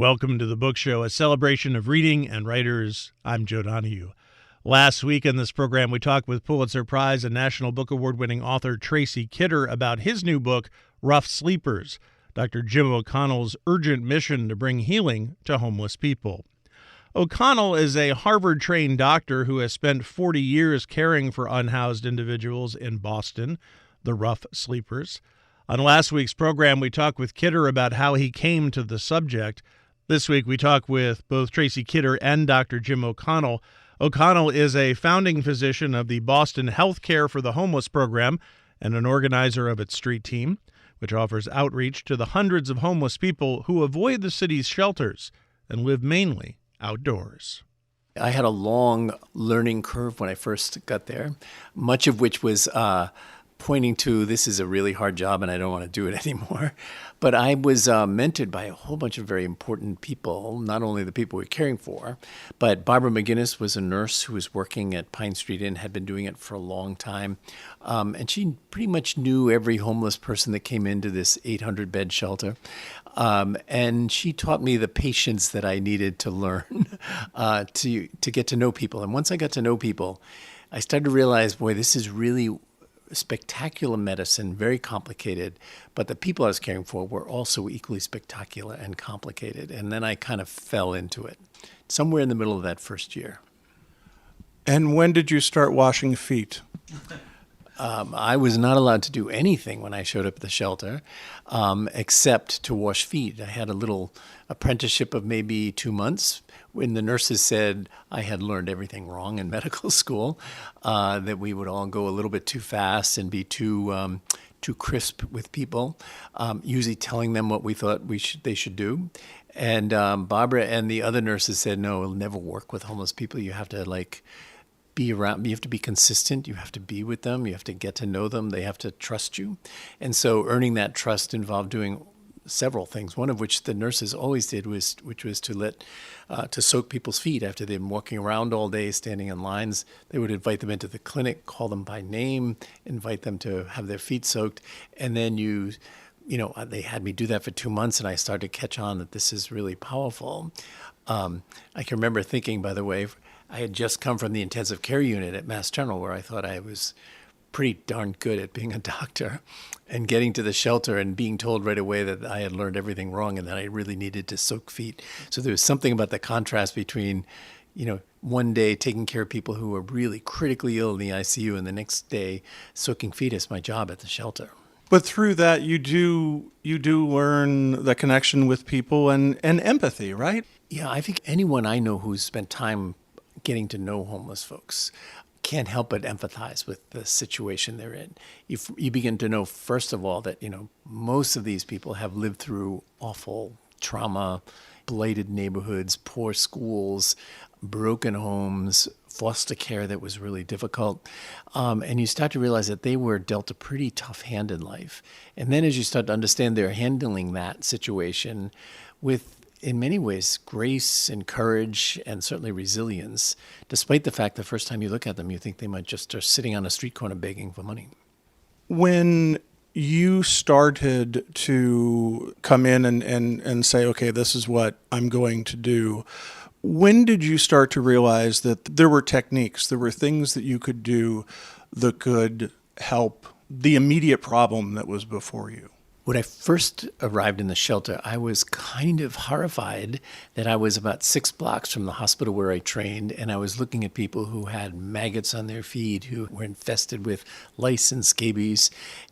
Welcome to the Book Show, a celebration of reading and writers. I'm Joe Donahue. Last week in this program, we talked with Pulitzer Prize and National Book Award-winning author Tracy Kidder about his new book, Rough Sleepers, Dr. Jim O'Connell's urgent mission to bring healing to homeless people. O'Connell is a Harvard-trained doctor who has spent 40 years caring for unhoused individuals in Boston, the Rough Sleepers. On last week's program, we talked with Kidder about how he came to the subject. This week, we talk with both Tracy Kidder and Dr. Jim O'Connell. O'Connell is a founding physician of the Boston Healthcare for the Homeless program and an organizer of its street team, which offers outreach to the hundreds of homeless people who avoid the city's shelters and live mainly outdoors. I had a long learning curve when I first got there, much of which was pointing to this is a really hard job and I don't want to do it anymore. But I was mentored by a whole bunch of very important people, not only the people we're caring for, but Barbara McGinnis was a nurse who was working at Pine Street Inn, had been doing it for a long time. And she pretty much knew every homeless person that came into this 800-bed shelter. And she taught me the patience that I needed to learn to get to know people. And once I got to know people, I started to realize, boy, this is really spectacular medicine, very complicated, but the people I was caring for were also equally spectacular and complicated. And then I kind of fell into it, somewhere in the middle of that first year. And when did you start washing feet? I was not allowed to do anything when I showed up at the shelter, except to wash feet. I had a little apprenticeship of maybe 2 months when the nurses said I had learned everything wrong in medical school, that we would all go a little bit too fast and be too crisp with people, usually telling them what we thought they should do. And Barbara and the other nurses said, no, it'll never work with homeless people. You have to be around, you have to be consistent, you have to be with them, you have to get to know them, they have to trust you. And so earning that trust involved doing several things, one of which the nurses always did which was to soak people's feet after they'd been walking around all day, standing in lines. They would invite them into the clinic, call them by name, invite them to have their feet soaked, and then they had me do that for 2 months, and I started to catch on that this is really powerful. I can remember thinking, by the way, I had just come from the intensive care unit at Mass General, where I thought I was pretty darn good at being a doctor, and getting to the shelter and being told right away that I had learned everything wrong and that I really needed to soak feet. So there was something about the contrast between, one day taking care of people who were really critically ill in the ICU and the next day soaking feet as my job at the shelter. But through that, you do learn the connection with people and empathy, right? Yeah, I think anyone I know who's spent time getting to know homeless folks can't help but empathize with the situation they're in. You begin to know, first of all, that most of these people have lived through awful trauma, blighted neighborhoods, poor schools, broken homes, foster care that was really difficult. And you start to realize that they were dealt a pretty tough hand in life. And then as you start to understand they're handling that situation with, in many ways, grace and courage and certainly resilience, despite the fact the first time you look at them, you think they might just are sitting on a street corner begging for money. When you started to come in and say, okay, this is what I'm going to do, when did you start to realize that there were techniques, there were things that you could do that could help the immediate problem that was before you? When I first arrived in the shelter, I was kind of horrified that I was about 6 blocks from the hospital where I trained, and I was looking at people who had maggots on their feet, who were infested with lice and scabies,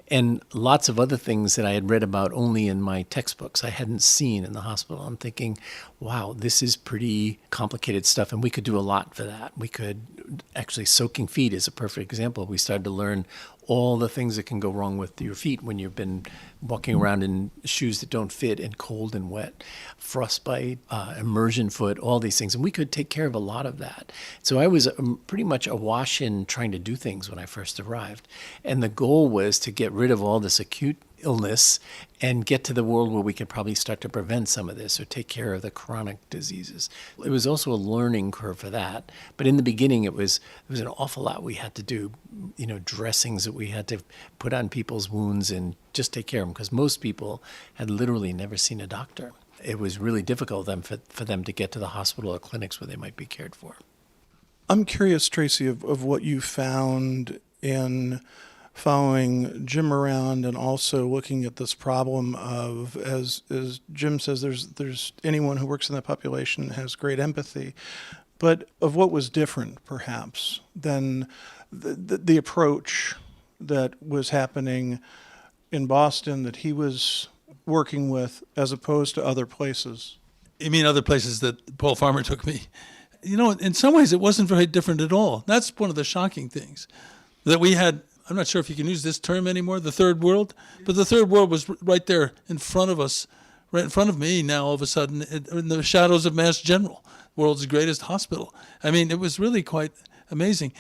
and lots of other things that I had read about only in my textbooks I hadn't seen in the hospital. I'm thinking, wow, this is pretty complicated stuff, and we could do a lot for that. We could actually, soaking feet is a perfect example. We started to learn all the things that can go wrong with your feet when you've been walking around in shoes that don't fit and cold and wet, frostbite, immersion foot, all these things. And we could take care of a lot of that. So I was pretty much awash in trying to do things when I first arrived. And the goal was to get rid of all this acute illness and get to the world where we could probably start to prevent some of this or take care of the chronic diseases. It was also a learning curve for that. But in the beginning, it was an awful lot we had to do, dressings that we had to put on people's wounds and just take care of them, because most people had literally never seen a doctor. it was really difficult then for them to get to the hospital or clinics where they might be cared for. I'm curious, Tracy, of what you found in following Jim around and also looking at this problem of, as Jim says, there's anyone who works in that population has great empathy, but of what was different, perhaps, than the approach that was happening in Boston that he was working with as opposed to other places. You mean other places that Paul Farmer took me? You know, in some ways it wasn't very different at all. That's one of the shocking things that we had. I'm not sure if you can use this term anymore, the third world, but the third world was right there in front of us, right in front of me now all of a sudden in the shadows of Mass General, world's greatest hospital. I mean, it was really quite amazing.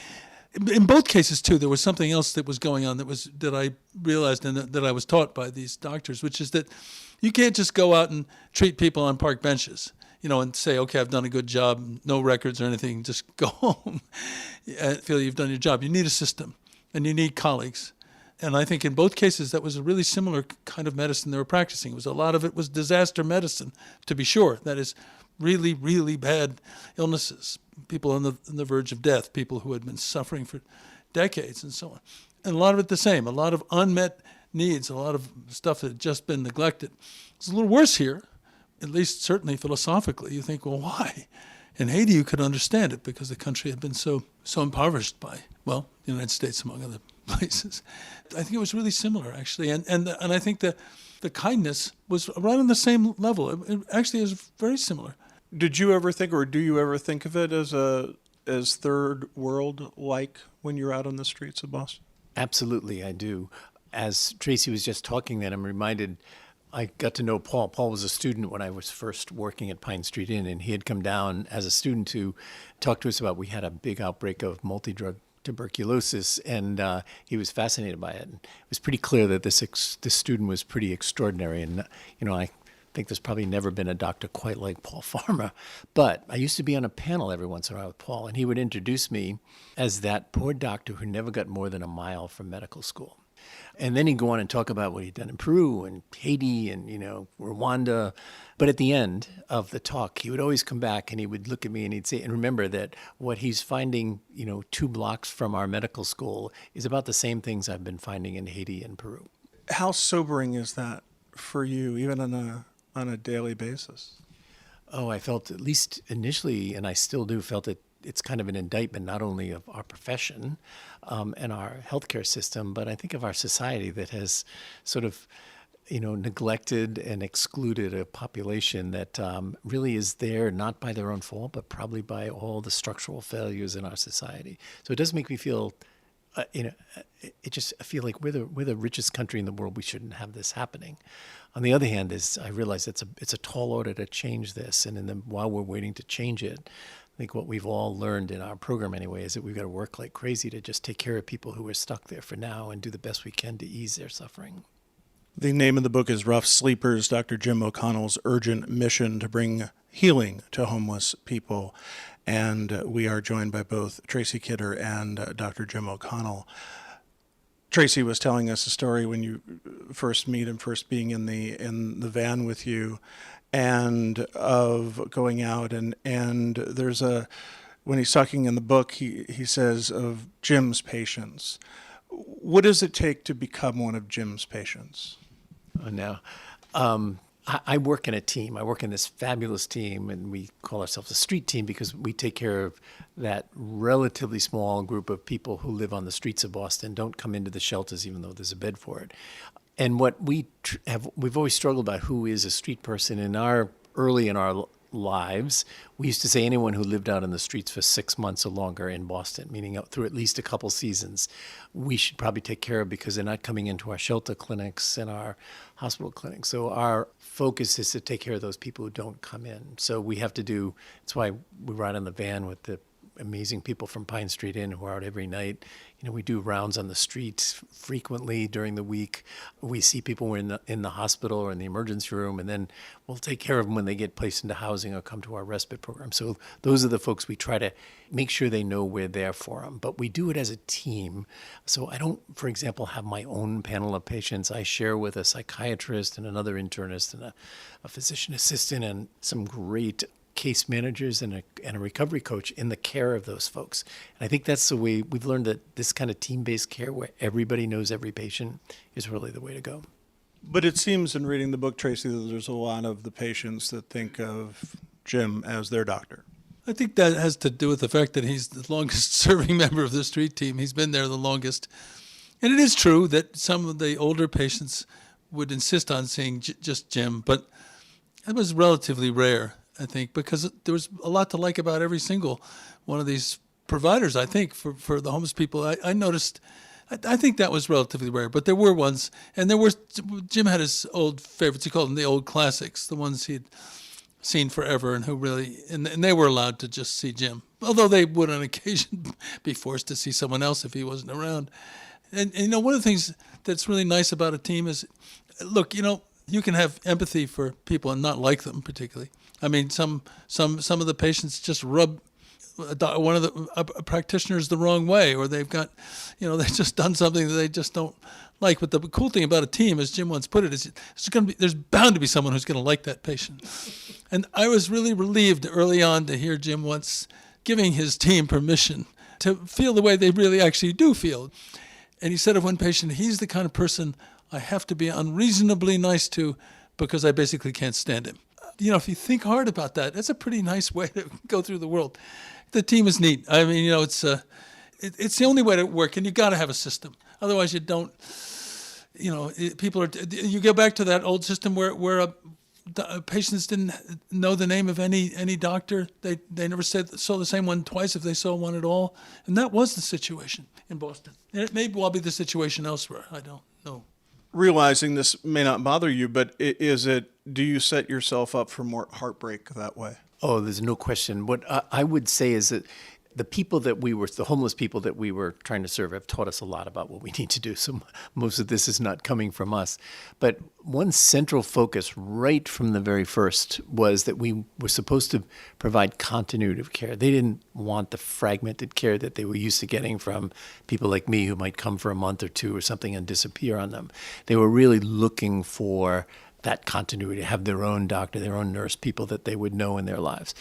In both cases, too, there was something else that was going on that I realized and that I was taught by these doctors, which is that you can't just go out and treat people on park benches, you know, and say, okay, I've done a good job, no records or anything, just go home and feel you've done your job. You need a system and you need colleagues. And I think in both cases, that was a really similar kind of medicine they were practicing. A lot of it was disaster medicine, to be sure. That is really, really bad illnesses, people on the verge of death, people who had been suffering for decades and so on. And a lot of it the same, a lot of unmet needs, a lot of stuff that had just been neglected. It's a little worse here, at least certainly philosophically. You think, well, why? In Haiti, you could understand it because the country had been so impoverished by, well, the United States, among other places. I think it was really similar, actually. And I think the kindness was right on the same level. It actually is very similar. Did you ever think, or do you ever think of it as third world like when you're out on the streets of Boston? Absolutely, I do. As Tracy was just talking then, I'm reminded I got to know Paul. Paul was a student when I was first working at Pine Street Inn, and he had come down as a student to talk to us about, we had a big outbreak of multi-drug tuberculosis, and he was fascinated by it. And it was pretty clear that this student was pretty extraordinary. And, you know, I think there's probably never been a doctor quite like Paul Farmer. But I used to be on a panel every once in a while with Paul, and he would introduce me as that poor doctor who never got more than a mile from medical school. And then he'd go on and talk about what he'd done in Peru and Haiti and, you know, Rwanda. But at the end of the talk, he would always come back and he would look at me and he'd say, and remember that what he's finding, you know, 2 blocks from our medical school is about the same things I've been finding in Haiti and Peru. How sobering is that for you, even on a daily basis? Oh, I felt, at least initially, and I still do, felt it. It's kind of an indictment not only of our profession and our healthcare system, but I think of our society that has sort of, you know, neglected and excluded a population that really is there not by their own fault, but probably by all the structural failures in our society. So it does make me feel, you know, it just, I feel like we're the richest country in the world. We shouldn't have this happening. On the other hand, I realize it's a tall order to change this, and while we're waiting to change it, I think what we've all learned in our program anyway is that we've got to work like crazy to just take care of people who are stuck there for now and do the best we can to ease their suffering. The name of the book is Rough Sleepers, Dr. Jim O'Connell's urgent mission to bring healing to homeless people. And we are joined by both Tracy Kidder and Dr. Jim O'Connell. Tracy was telling us a story when you first meet him, first being in the van with you, and of going out and there's when he's talking in the book, he says of Jim's patients. What does it take to become one of Jim's patients? Oh, no. I work in a team. I work in this fabulous team, and we call ourselves a street team because we take care of that relatively small group of people who live on the streets of Boston, don't come into the shelters even though there's a bed for it. And what we've always struggled about who is a street person. Early in our lives, we used to say anyone who lived out in the streets for 6 months or longer in Boston, meaning through at least a couple seasons, we should probably take care of because they're not coming into our shelter clinics and our hospital clinics. So our focus is to take care of those people who don't come in. So we have to that's why we ride on the van with amazing people from Pine Street Inn who are out every night. We do rounds on the street frequently during the week. We see people in the hospital or in the emergency room, and then we'll take care of them when they get placed into housing or come to our respite program. So those are the folks we try to make sure they know we're there for them. But we do it as a team. So I don't, for example, have my own panel of patients. I share with a psychiatrist and another internist and a physician assistant and some great case managers and a recovery coach in the care of those folks. And I think that's the way we've learned that this kind of team-based care where everybody knows every patient is really the way to go. But it seems in reading the book, Tracy, that there's a lot of the patients that think of Jim as their doctor. I think that has to do with the fact that he's the longest serving member of the street team. He's been there the longest. And it is true that some of the older patients would insist on seeing just Jim, but that was relatively rare, I think, because there was a lot to like about every single one of these providers, I think, for the homeless people. I noticed, I think that was relatively rare, but there were ones, and Jim had his old favorites. He called them the old classics, the ones he'd seen forever and who really, and they were allowed to just see Jim, although they would on occasion be forced to see someone else if he wasn't around. And one of the things that's really nice about a team is, look, you can have empathy for people and not like them particularly. I mean, some of the patients just rub one of the practitioners the wrong way, or they've got, they've just done something that they just don't like. But the cool thing about a team, as Jim once put it, is there's bound to be someone who's going to like that patient. And I was really relieved early on to hear Jim once giving his team permission to feel the way they really actually do feel. And he said of one patient, he's the kind of person I have to be unreasonably nice to because I basically can't stand him. If you think hard about that, that's a pretty nice way to go through the world. The team is neat. I mean, it's the only way to work, and you got to have a system. Otherwise, you don't. People are. You go back to that old system where patients didn't know the name of any doctor. They never saw the same one twice if they saw one at all, and that was the situation in Boston. And it may well be the situation elsewhere. I don't know. Realizing this may not bother you, but do you set yourself up for more heartbreak that way? Oh, there's no question. What I would say is that the homeless people that we were trying to serve have taught us a lot about what we need to do. So most of this is not coming from us. But one central focus right from the very first was that we were supposed to provide continuity of care. They didn't want the fragmented care that they were used to getting from people like me who might come for a month or two or something and disappear on them. They were really looking for that continuity, to have their own doctor, their own nurse, people that they would know in their lives.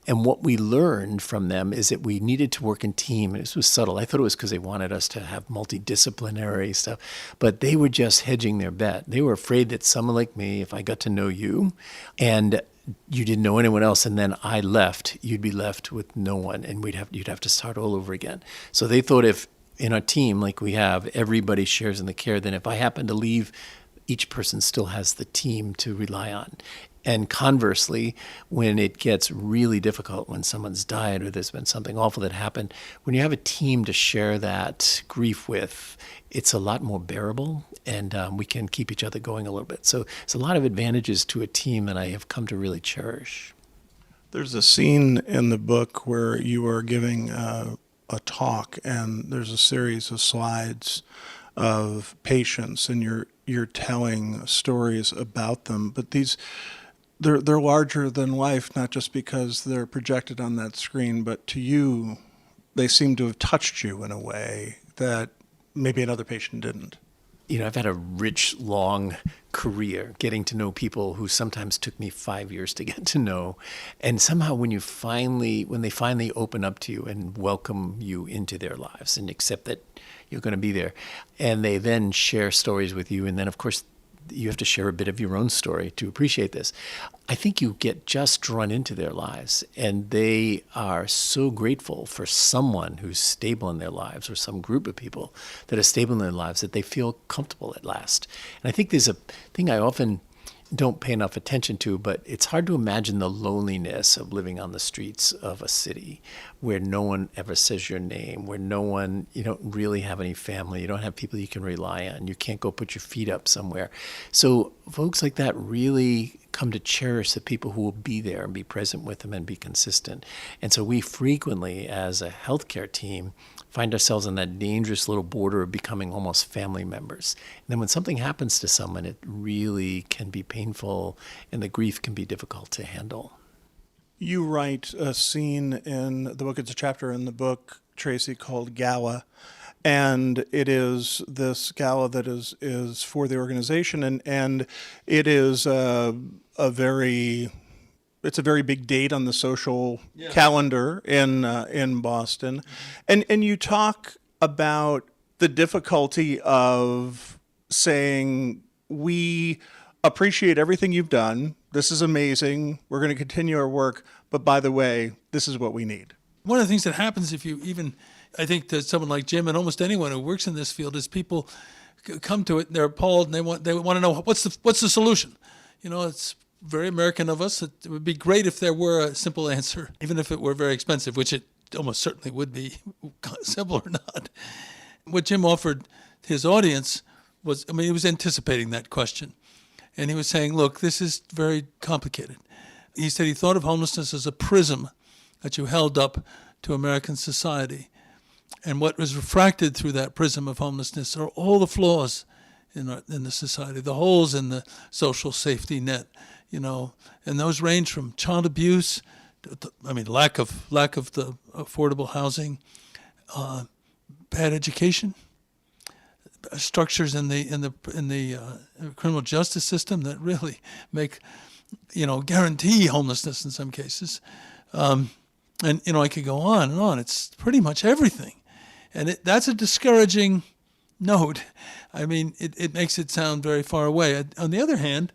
And what we learned from them is that we needed to work in team. And this was subtle. I thought it was because they wanted us to have multidisciplinary stuff. But they were just hedging their bet. They were afraid that someone like me, if I got to know you and you didn't know anyone else and then I left, you'd be left with no one and you'd have to start all over again. So they thought if in a team like we have, everybody shares in the care, then if I happen to leave, each person still has the team to rely on. And conversely, when it gets really difficult, when someone's died or there's been something awful that happened, when you have a team to share that grief with, it's a lot more bearable, and we can keep each other going a little bit. So there's a lot of advantages to a team that I have come to really cherish. There's a scene in the book where you are giving a talk, and there's a series of slides of patients, and you're telling stories about them, but they're larger than life, not just because they're projected on that screen, but to you, they seem to have touched you in a way that maybe another patient didn't. I've had a rich, long career getting to know people who sometimes took me 5 years to get to know. And somehow when they finally open up to you and welcome you into their lives and accept that you're going to be there, and they then share stories with you, and then of course you have to share a bit of your own story to appreciate this. I think you get just drawn into their lives, and they are so grateful for someone who's stable in their lives, or some group of people that are stable in their lives, that they feel comfortable at last. And I think there's a thing I often don't pay enough attention to, but it's hard to imagine the loneliness of living on the streets of a city where no one ever says your name, where you don't really have any family, you don't have people you can rely on, you can't go put your feet up somewhere. So folks like that really come to cherish the people who will be there and be present with them and be consistent. And so we frequently, as a healthcare team, find ourselves on that dangerous little border of becoming almost family members. And then when something happens to someone, it really can be painful and the grief can be difficult to handle. You write a scene in the book, it's a chapter in the book, Tracy, called Gala. And it is this gala that is for the organization, and it is a very big date on the social calendar in Boston, and you talk about the difficulty of saying, we appreciate everything you've done. This is amazing. We're going to continue our work, but by the way, this is what we need. One of the things that happens if you even, I think, to someone like Jim and almost anyone who works in this field, is people come to it and they're appalled and they want to know what's the solution. You know, it's very American of us. It would be great if there were a simple answer, even if it were very expensive, which it almost certainly would be, simple or not. What Jim offered his audience was, he was anticipating that question. And he was saying, look, this is very complicated. He said he thought of homelessness as a prism that you held up to American society. And what was refracted through that prism of homelessness are all the flaws in the society, the holes in the social safety net, and those range from child abuse, lack of the affordable housing, bad education, structures in the criminal justice system that really make, guarantee homelessness in some cases. And, I could go on and on. It's pretty much everything. And that's a discouraging note. It makes it sound very far away. On the other hand,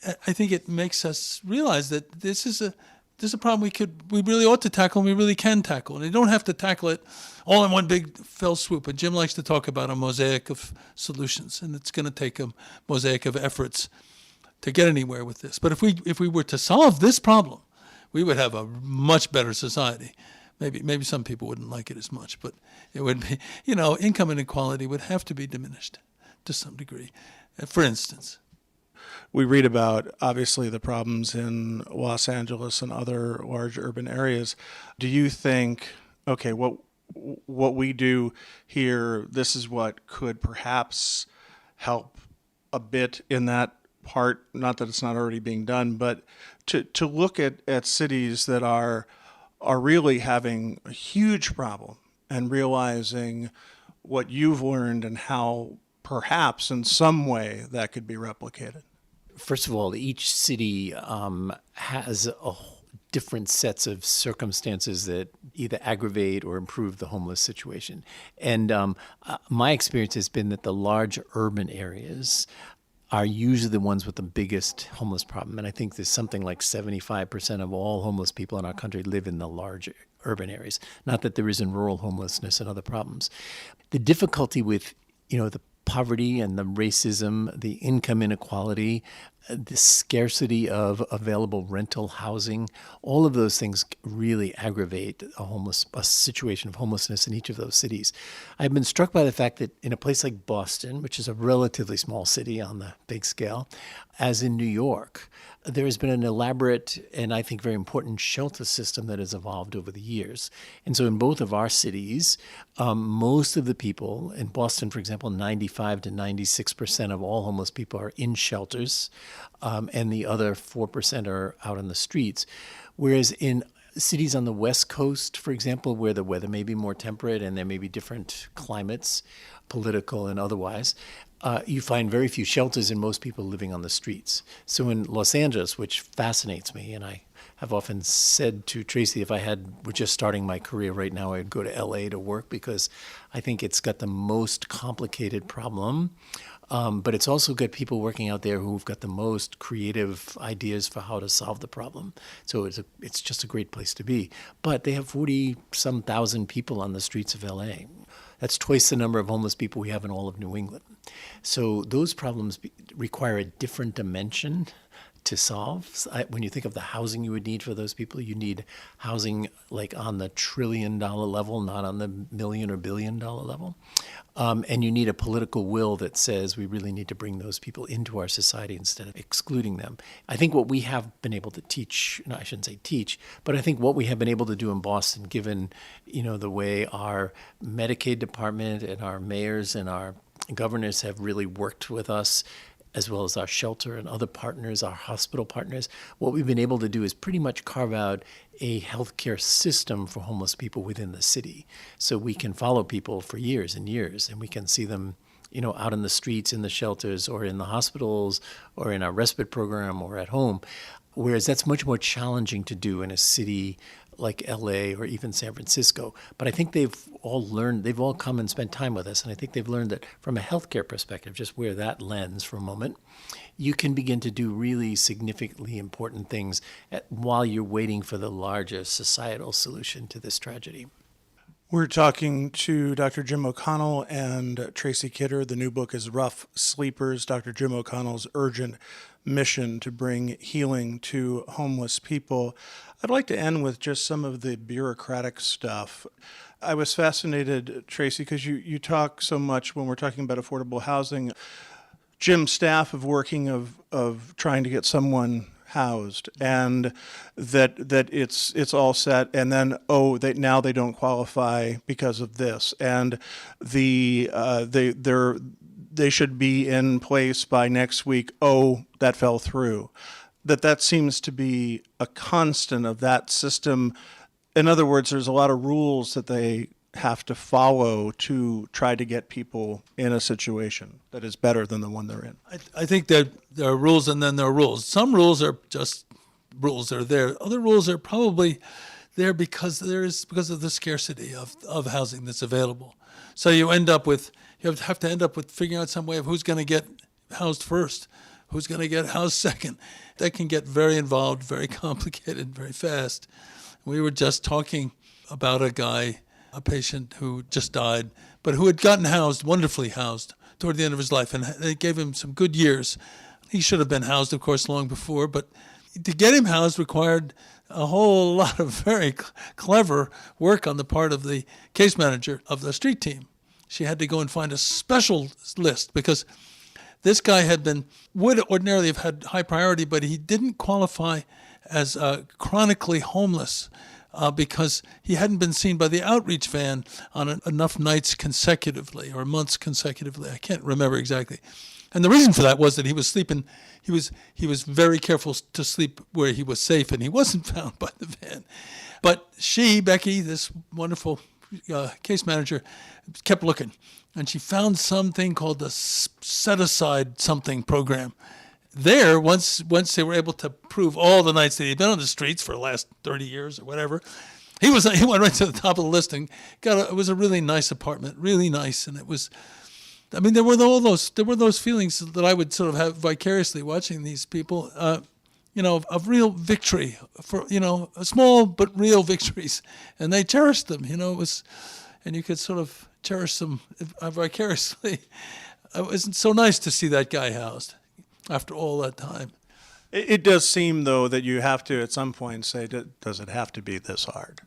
I think it makes us realize that this is a problem we really ought to tackle and we really can tackle. And you don't have to tackle it all in one big fell swoop. But Jim likes to talk about a mosaic of solutions, and it's going to take a mosaic of efforts to get anywhere with this. But if we were to solve this problem, we would have a much better society. Maybe some people wouldn't like it as much, but it would be, income inequality would have to be diminished to some degree. For instance, we read about, obviously, the problems in Los Angeles and other large urban areas. Do you think, okay, what we do here, this is what could perhaps help a bit in that part, not that it's not already being done, but to look at cities that are really having a huge problem and realizing what you've learned and how perhaps in some way that could be replicated? First of all, each city has different sets of circumstances that either aggravate or improve the homeless situation. And my experience has been that the large urban areas are usually the ones with the biggest homeless problem. And I think there's something like 75% of all homeless people in our country live in the large urban areas. Not that there isn't rural homelessness and other problems. The difficulty with, the poverty and the racism, the income inequality, the scarcity of available rental housing, all of those things really aggravate a situation of homelessness in each of those cities. I've been struck by the fact that in a place like Boston, which is a relatively small city on the big scale, as in New York, there has been an elaborate and I think very important shelter system that has evolved over the years. And so in both of our cities, most of the people, in Boston, for example, 95 to 96% of all homeless people are in shelters, and the other 4% are out on the streets. Whereas in cities on the West Coast, for example, where the weather may be more temperate and there may be different climates, political and otherwise, you find very few shelters and most people living on the streets. So in Los Angeles, which fascinates me, and I have often said to Tracy, if I were just starting my career right now, I'd go to LA to work because I think it's got the most complicated problem. But it's also got people working out there who've got the most creative ideas for how to solve the problem. So it's just a great place to be. But they have 40-some thousand people on the streets of LA. That's twice the number of homeless people we have in all of New England. So those problems require a different dimension to solve. When you think of the housing you would need for those people, you need housing like on the $1 trillion level, not on the million or $1 billion level. And you need a political will that says we really need to bring those people into our society instead of excluding them. I think what we have been able to teach, no, I shouldn't say teach, but I think what we have been able to do in Boston, given, the way our Medicaid department and our mayors and our governors have really worked with us, as well as our shelter and other partners, our hospital partners, what we've been able to do is pretty much carve out a healthcare system for homeless people within the city. So we can follow people for years and years, and we can see them, out in the streets, in the shelters, or in the hospitals, or in our respite program, or at home. Whereas that's much more challenging to do in a city like LA or even San Francisco. But I think they've all come and spent time with us. And I think they've learned that from a healthcare perspective, just wear that lens for a moment, you can begin to do really significantly important things while you're waiting for the larger societal solution to this tragedy. We're talking to Dr. Jim O'Connell and Tracy Kidder. The new book is Rough Sleepers, Dr. Jim O'Connell's urgent mission to bring healing to homeless people. I'd like to end with just some of the bureaucratic stuff. I was fascinated, Tracy, because you talk so much when we're talking about affordable housing. Jim's staff of working of trying to get someone housed, and that it's all set, and then now they don't qualify because of this, and they should be in place by next week. Oh, that fell through. That seems to be a constant of that system. In other words, there's a lot of rules that they have to follow to try to get people in a situation that is better than the one they're in. I think that there are rules and then there are rules. Some rules are just rules that are there. Other rules are probably there because of the scarcity of housing that's available. So you have to end up with figuring out some way of who's going to get housed first, who's going to get housed second. That can get very involved, very complicated, very fast. We were just talking about a patient who just died, but who had gotten housed, wonderfully housed, toward the end of his life, and they gave him some good years. He should have been housed, of course, long before, but to get him housed required a whole lot of very clever work on the part of the case manager of the street team. She had to go and find a special list because this guy would ordinarily have had high priority, but he didn't qualify as chronically homeless because he hadn't been seen by the outreach van on enough nights consecutively or months consecutively. I can't remember exactly. And the reason for that was that he was sleeping. He was very careful to sleep where he was safe, and he wasn't found by the van. But Becky, this wonderful case manager, kept looking, and she found something called the set aside something program. There, once they were able to prove all the nights that he'd been on the streets for the last 30 years or whatever, he went right to the top of the list and it was a really nice apartment, really nice, and it was. I mean, there were those feelings that I would sort of have vicariously watching these people, of real victory for small but real victories, and they cherished them. And you could sort of cherish them vicariously. It was so nice to see that guy housed after all that time. It does seem, though, that you have to at some point say, does it have to be this hard?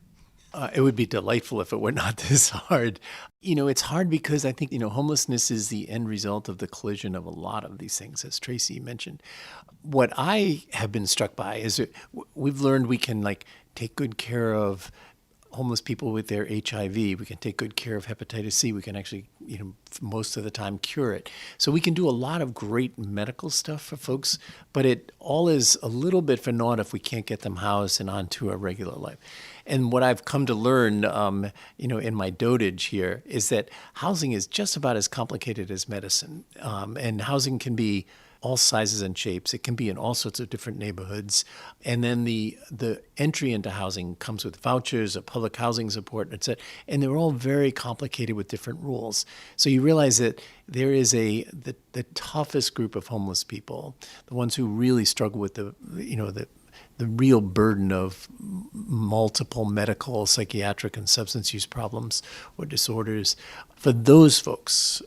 It would be delightful if it were not this hard. It's hard because I think, homelessness is the end result of the collision of a lot of these things, as Tracy mentioned. What I have been struck by is that we've learned we can take good care of homeless people with their HIV. We can take good care of hepatitis C. We can actually, most of the time cure it. So we can do a lot of great medical stuff for folks, but it all is a little bit for naught if we can't get them housed and onto a regular life. And what I've come to learn, in my dotage here is that housing is just about as complicated as medicine. And housing can be all sizes and shapes. It can be in all sorts of different neighborhoods. And then the entry into housing comes with vouchers, a public housing support, etc. And they're all very complicated with different rules. So you realize that there is the toughest group of homeless people, the ones who really struggle with the real burden of multiple medical, psychiatric, and substance use problems or disorders. For those folks,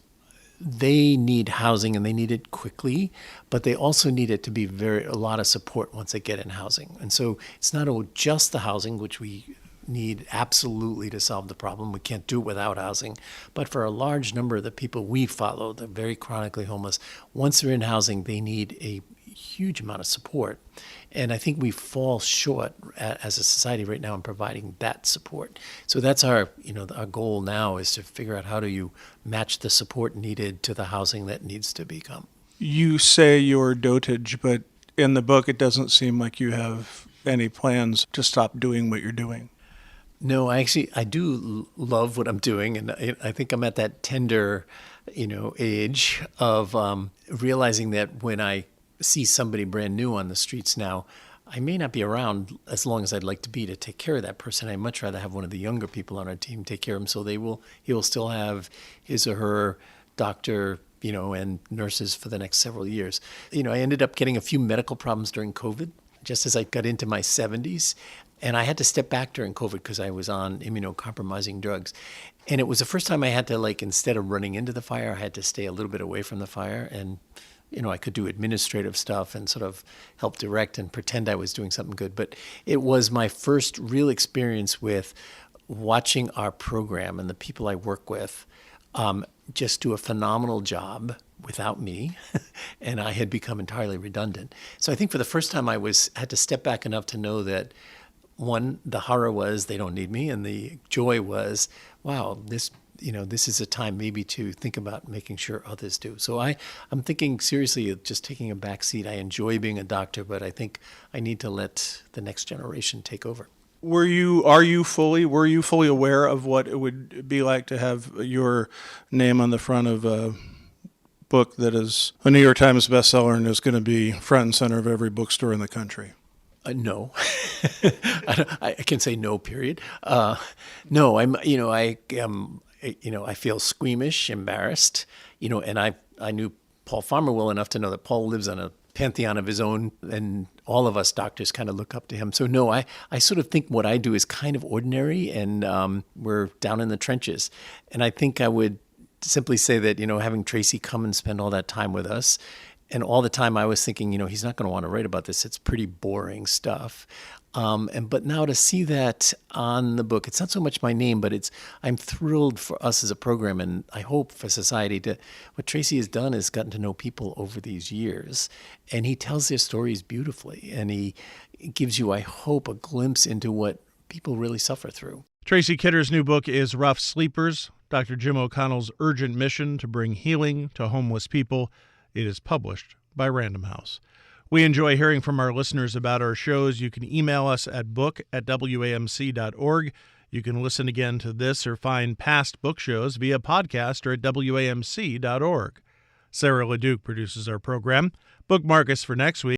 they need housing and they need it quickly, but they also need it to be a lot of support once they get in housing. And so it's not just the housing, which we need absolutely to solve the problem. We can't do it without housing. But for a large number of the people we follow, the very chronically homeless, once they're in housing, they need a huge amount of support. And I think we fall short as a society right now in providing that support. So that's our goal now, is to figure out how do you match the support needed to the housing that needs to become. You say your dotage, but in the book it doesn't seem like you have any plans to stop doing what you're doing. No, I do love what I'm doing, and I think I'm at that tender, age of realizing that when I see somebody brand new on the streets now, I may not be around as long as I'd like to be to take care of that person. I'd much rather have one of the younger people on our team take care of him, so he will still have his or her doctor, and nurses for the next several years. I ended up getting a few medical problems during COVID, just as I got into my 70s. And I had to step back during COVID because I was on immunocompromising drugs. And it was the first time I had to, instead of running into the fire, I had to stay a little bit away from the fire. And, I could do administrative stuff and sort of help direct and pretend I was doing something good. But it was my first real experience with watching our program and the people I work with just do a phenomenal job without me, and I had become entirely redundant. So I think for the first time I had to step back enough to know that, one, the horror was they don't need me, and the joy was, wow, this is a time maybe to think about making sure others do. So I'm thinking seriously of just taking a back seat. I enjoy being a doctor, but I think I need to let the next generation take over. Were you fully aware of what it would be like to have your name on the front of a book that is a New York Times bestseller and is going to be front and center of every bookstore in the country? No, I can say no. Period. No, I feel squeamish, embarrassed. And I knew Paul Farmer well enough to know that Paul lives on a pantheon of his own, and all of us doctors kind of look up to him. So no, I sort of think what I do is kind of ordinary, and we're down in the trenches. And I think I would simply say that, having Tracy come and spend all that time with us, and all the time I was thinking, he's not going to want to write about this. It's pretty boring stuff. But now to see that on the book, it's not so much my name, but I'm thrilled for us as a program, and I hope for society what Tracy has done is gotten to know people over these years, and he tells their stories beautifully, and he gives you, I hope, a glimpse into what people really suffer through. Tracy Kidder's new book is Rough Sleepers, Dr. Jim O'Connell's urgent mission to bring healing to homeless people. It is published by Random House. We enjoy hearing from our listeners about our shows. You can email us at book@wamc.org. You can listen again to this or find past book shows via podcast or at wamc.org. Sarah LeDuc produces our program. Bookmark us for next week.